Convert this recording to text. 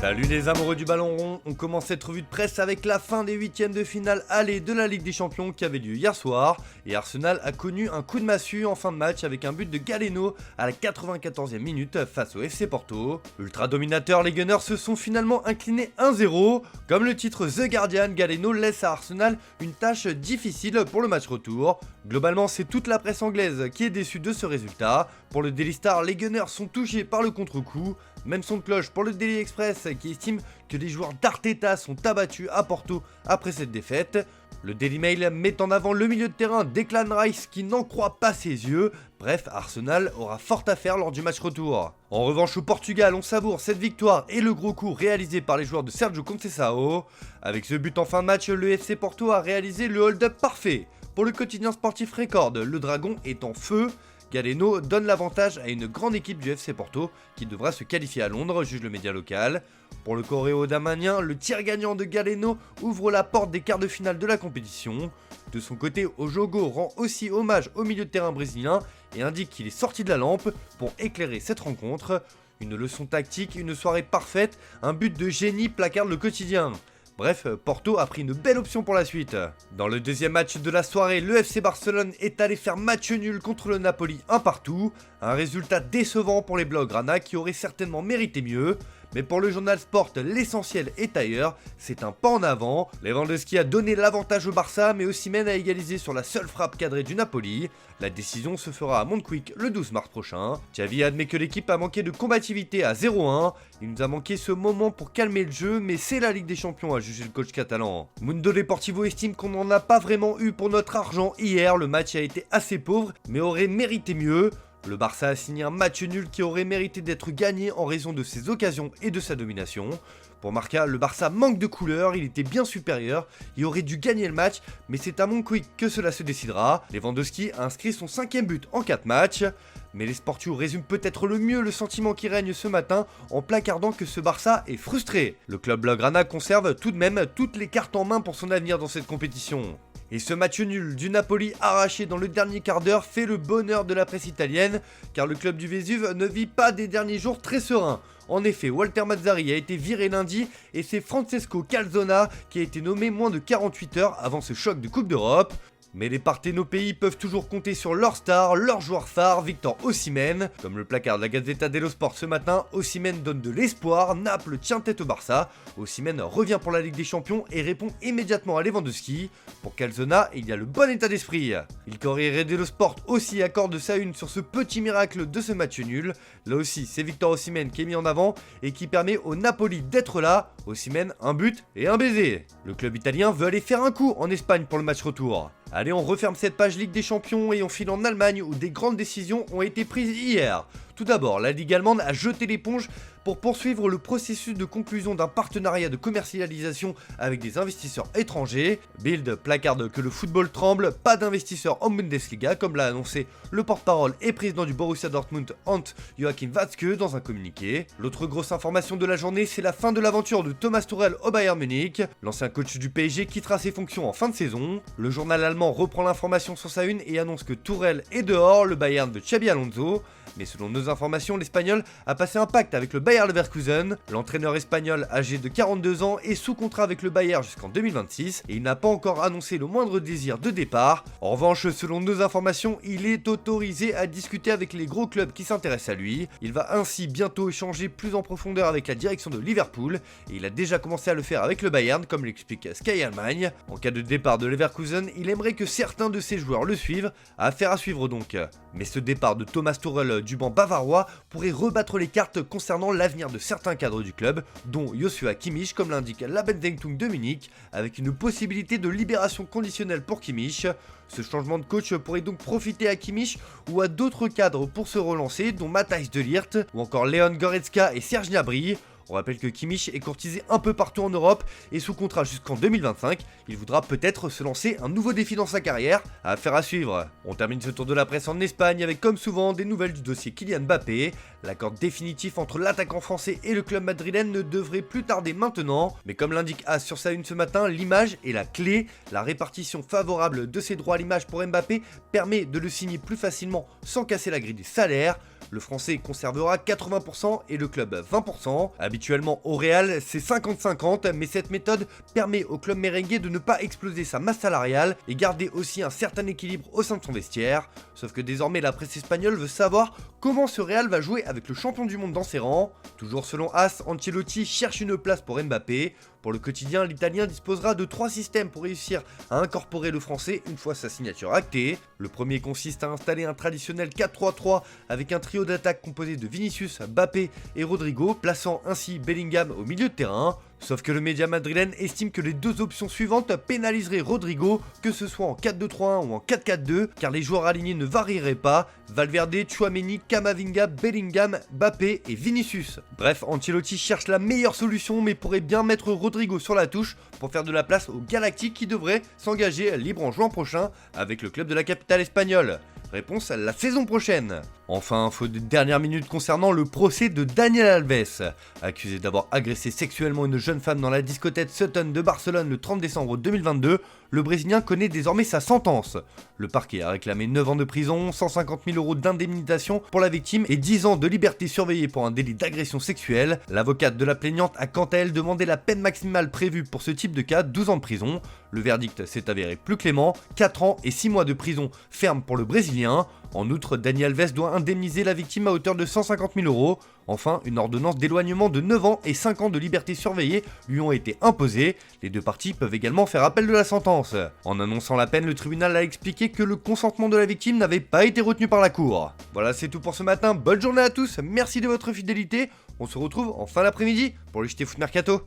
Salut les amoureux du ballon rond, on commence cette revue de presse avec la fin des huitièmes de finale aller de la Ligue des Champions qui avait lieu hier soir et Arsenal a connu un coup de massue en fin de match avec un but de Galeno à la 94e minute face au FC Porto. Ultra dominateur, les Gunners se sont finalement inclinés 1-0. Comme le titre The Guardian, Galeno laisse à Arsenal une tâche difficile pour le match retour. Globalement, c'est toute la presse anglaise qui est déçue de ce résultat. Pour le Daily Star, les Gunners sont touchés par le contre-coup. Même son de cloche pour le Daily Express qui estime que les joueurs d'Arteta sont abattus à Porto après cette défaite. Le Daily Mail met en avant le milieu de terrain Declan Rice qui n'en croit pas ses yeux. Bref, Arsenal aura fort à faire lors du match retour. En revanche, au Portugal, on savoure cette victoire et le gros coup réalisé par les joueurs de Sérgio Conceição. Avec ce but en fin de match, le FC Porto a réalisé le hold-up parfait. Pour le quotidien sportif Record, le Dragon est en feu. Galeno donne l'avantage à une grande équipe du FC Porto qui devra se qualifier à Londres, juge le média local. Pour le Coréo damanien, le tir gagnant de Galeno ouvre la porte des quarts de finale de la compétition. De son côté, Ojogo rend aussi hommage au milieu de terrain brésilien et indique qu'il est sorti de la lampe pour éclairer cette rencontre. Une leçon tactique, une soirée parfaite, un but de génie placarde le quotidien. Bref, Porto a pris une belle option pour la suite. Dans le deuxième match de la soirée, le FC Barcelone est allé faire match nul contre le Napoli 1-1. Un résultat décevant pour les Blaugrana qui auraient certainement mérité mieux. Mais pour le journal Sport, l'essentiel est ailleurs, c'est un pas en avant. Lewandowski a donné l'avantage au Barça, mais Osimhen a égalisé sur la seule frappe cadrée du Napoli. La décision se fera à Montjuic le 12 mars prochain. Xavi admet que l'équipe a manqué de combativité à 0-1. Il nous a manqué ce moment pour calmer le jeu, mais c'est la Ligue des Champions, a jugé le coach catalan. Mundo Deportivo estime qu'on n'en a pas vraiment eu pour notre argent hier. Le match a été assez pauvre, mais aurait mérité mieux. Le Barça a signé un match nul qui aurait mérité d'être gagné en raison de ses occasions et de sa domination. Pour Marca, le Barça manque de couleur, il était bien supérieur, il aurait dû gagner le match, mais c'est à Montjuic que cela se décidera. Lewandowski a inscrit son 5e but en 4 matchs. Mais les Sportius résument peut-être le mieux le sentiment qui règne ce matin en placardant que ce Barça est frustré. Le club Blaugrana conserve tout de même toutes les cartes en main pour son avenir dans cette compétition. Et ce match nul du Napoli arraché dans le dernier quart d'heure fait le bonheur de la presse italienne, car le club du Vésuve ne vit pas des derniers jours très sereins. En effet, Walter Mazzarri a été viré lundi et c'est Francesco Calzona qui a été nommé moins de 48 heures avant ce choc de Coupe d'Europe. Mais les partenopéis peuvent toujours compter sur leur star, leur joueur phare, Victor Osimhen. Comme le placard de la Gazzetta dello Sport ce matin, Osimhen donne de l'espoir, Naples tient tête au Barça. Osimhen revient pour la Ligue des Champions et répond immédiatement à Lewandowski. Pour Calzona, il y a le bon état d'esprit. Il Corriere dello Sport aussi accorde sa une sur ce petit miracle de ce match nul. Là aussi, c'est Victor Osimhen qui est mis en avant et qui permet au Napoli d'être là. Osimhen, un but et un baiser. Le club italien veut aller faire un coup en Espagne pour le match retour. Allez, on referme cette page Ligue des Champions et on file en Allemagne où des grandes décisions ont été prises hier. Tout d'abord, la Ligue allemande a jeté l'éponge pour poursuivre le processus de conclusion d'un partenariat de commercialisation avec des investisseurs étrangers. Bild placarde que le football tremble, pas d'investisseurs en Bundesliga comme l'a annoncé le porte-parole et président du Borussia Dortmund Hans-Joachim Watzke dans un communiqué. L'autre grosse information de la journée, c'est la fin de l'aventure de Thomas Tuchel au Bayern Munich. L'ancien coach du PSG quittera ses fonctions en fin de saison. Le journal allemand reprend l'information sur sa une et annonce que Tuchel est dehors, le Bayern de Xabi Alonso. Mais selon nos informations, l'Espagnol a passé un pacte avec le Bayer Leverkusen. L'entraîneur espagnol âgé de 42 ans est sous contrat avec le Bayer jusqu'en 2026 et il n'a pas encore annoncé le moindre désir de départ. En revanche, selon nos informations, il est autorisé à discuter avec les gros clubs qui s'intéressent à lui. Il va ainsi bientôt échanger plus en profondeur avec la direction de Liverpool et il a déjà commencé à le faire avec le Bayern comme l'explique Sky Allemagne. En cas de départ de Leverkusen, il aimerait que certains de ses joueurs le suivent, affaire à suivre donc. Mais ce départ de Thomas Tuchel du banc bavarois pourrait rebattre les cartes concernant l'avenir de certains cadres du club, dont Joshua Kimmich comme l'indique la Bundeszeitung de Munich, avec une possibilité de libération conditionnelle pour Kimmich. Ce changement de coach pourrait donc profiter à Kimmich ou à d'autres cadres pour se relancer, dont Matthijs de Ligt ou encore Leon Goretzka et Serge Gnabry. On rappelle que Kimmich est courtisé un peu partout en Europe et sous contrat jusqu'en 2025. Il voudra peut-être se lancer un nouveau défi dans sa carrière, affaire à suivre. On termine ce tour de la presse en Espagne avec comme souvent des nouvelles du dossier Kylian Mbappé. L'accord définitif entre l'attaquant français et le club madrilène ne devrait plus tarder maintenant. Mais comme l'indique AS sur sa une ce matin, l'image est la clé. La répartition favorable de ses droits à l'image pour Mbappé permet de le signer plus facilement sans casser la grille des salaires. le français conservera 80% et le club 20%. Habituellement au Real c'est 50-50, mais cette méthode permet au club merengue de ne pas exploser sa masse salariale et garder aussi un certain équilibre au sein de son vestiaire. Sauf que désormais la presse espagnole veut savoir comment ce Real va jouer avec le champion du monde dans ses rangs. Toujours selon AS, Ancelotti cherche une place pour Mbappé. Pour le quotidien, l'Italien disposera de 3 systèmes pour réussir à incorporer le français une fois sa signature actée. Le premier consiste à installer un traditionnel 4-3-3 avec un trio d'attaque composé de Vinicius, Mbappé et Rodrigo, plaçant ainsi Bellingham au milieu de terrain. Sauf que le média madrilène estime que les deux options suivantes pénaliseraient Rodrigo, que ce soit en 4-2-3-1 ou en 4-4-2, car les joueurs alignés ne varieraient pas, Valverde, Tchouaméni, Camavinga, Bellingham, Mbappé et Vinicius. Bref, Ancelotti cherche la meilleure solution mais pourrait bien mettre Rodrigo sur la touche pour faire de la place aux Galactiques qui devraient s'engager libre en juin prochain avec le club de la capitale espagnole. Réponse la saison prochaine. Enfin, info de dernière minute concernant le procès de Daniel Alves. Accusé d'avoir agressé sexuellement une jeune femme dans la discothèque Sutton de Barcelone le 30 décembre 2022, le Brésilien connaît désormais sa sentence. Le parquet a réclamé 9 ans de prison, 150 000 € d'indemnisation pour la victime et 10 ans de liberté surveillée pour un délit d'agression sexuelle. L'avocate de la plaignante a quant à elle demandé la peine maximale prévue pour ce type de cas, 12 ans de prison. Le verdict s'est avéré plus clément, 4 ans et 6 mois de prison ferme pour le Brésilien. En outre, Dani Alves doit indemniser la victime à hauteur de 150 000 €. Enfin, une ordonnance d'éloignement de 9 ans et 5 ans de liberté surveillée lui ont été imposées. Les deux parties peuvent également faire appel de la sentence. En annonçant la peine, le tribunal a expliqué que le consentement de la victime n'avait pas été retenu par la cour. Voilà, c'est tout pour ce matin. Bonne journée à tous, merci de votre fidélité. On se retrouve en fin d'après-midi pour le JT Foot Mercato.